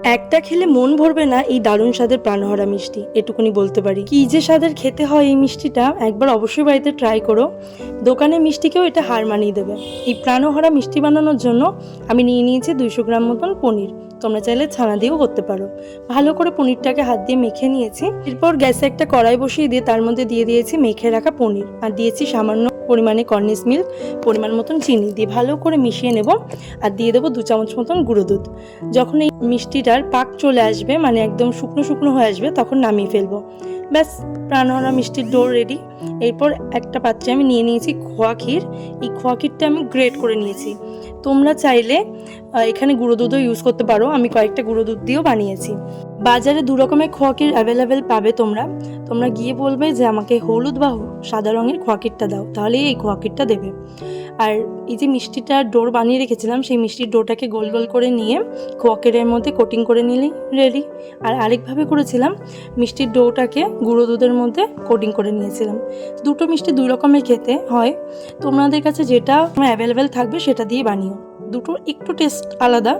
একটা খেলে মন ভরবে না এই দারুণ স্বাদের প্রাণহারা মিষ্টি, এটুকুনি বলতে পারি। কি যে স্বাদের খেতে হয় এই মিষ্টিটা, একবার অবশ্যই বাড়িতে ট্রাই করো। দোকানের মিষ্টিকেও এটা হার মানিয়ে দেবে। এই প্রাণহারা মিষ্টি বানানোর জন্য আমি নিয়ে নিয়েছি 200 গ্রাম মতন পনির। তোমরা চাইলে ছানা দিয়েও করতে পারো। ভালো করে পনিরটাকে হাত দিয়ে মেখে নিয়েছি। এরপর গ্যাসে একটা কড়াই বসিয়ে দিয়ে তার মধ্যে দিয়ে দিয়েছি মেখে রাখা পনির, আর দিয়েছি সামান্য পরিমাণে কর্নিশ মিল্ক, পরিমাণ মতন চিনি দিয়ে ভালো করে মিশিয়ে নেব। আর দিয়ে দেবো 2 চামচ মতন গুঁড়ো দুধ। যখন এই মিষ্টিটার পাক চলে আসবে, মানে একদম শুকনো শুকনো হয়ে আসবে, তখন নামিয়ে ফেলবো। ব্যাস, প্রাণহারা মিষ্টির ডো রেডি। এরপর একটা পাত্রে আমি নিয়ে নিয়েছি খোয়া ক্ষীর। এই খোয়া ক্ষীরটা আমি গ্রেট করে নিয়েছি। তোমরা চাইলে এখানে গুঁড়ো দুধও ইউজ করতে পারো। আমি কয়েকটা গুঁড়ো দুধ দিয়েও বানিয়েছি। বাজারে 2 রকমের খোয়া ক্ষীর অ্যাভেলেবেল পাবে। তোমরা গিয়ে বলবে যে আমাকে হলুদ বা সাদা রঙের খোয়া ক্ষীরটা দাও, তাহলেই এই খোয়া ক্ষীরটা দেবে। আর এই যে মিষ্টিটা ডোর বানিয়ে রেখেছিলাম, সেই মিষ্টির ডোটাকে গোল গোল করে নিয়ে খোয়া ক্ষীরের মধ্যে কোটিং করে নিলেই রেডি। আর আরেকভাবে করেছিলাম, মিষ্টির ডোটাকে গুঁড়ো দুধের মধ্যে কোটিং করে নিয়েছিলাম। দুটো মিষ্টি 2 রকমের খেতে হয়। তোমাদের কাছে যেটা অ্যাভেলেবেল থাকবে সেটা দিয়ে বানিও। দুটো একটু টেস্ট আলাদা,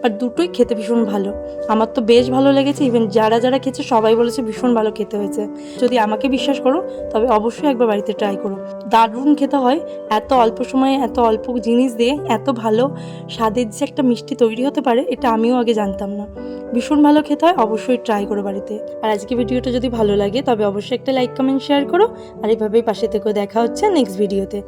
বাট দুটোই খেতে ভীষণ ভালো। আমার তো বেশ ভালো লেগেছে। ইভেন যারা যারা খেয়েছে সবাই বলেছে ভীষণ ভালো খেতে হয়েছে। যদি আমাকে বিশ্বাস করো তবে অবশ্যই একবার বাড়িতে ট্রাই করো। দারুণ খেতে হয়। এত অল্প সময়ে এত অল্প জিনিস দিয়ে এত ভালো স্বাদের যে একটা মিষ্টি তৈরি হতে পারে, এটা আমিও আগে জানতাম না। ভীষণ ভালো খেতে হয়, অবশ্যই ট্রাই করো বাড়িতে। আর আজকে ভিডিওটা যদি ভালো লাগে তবে অবশ্যই একটা লাইক, কমেন্ট, শেয়ার করো। আর এভাবেই পাশে থেকে দেখা হচ্ছে নেক্সট ভিডিওতে।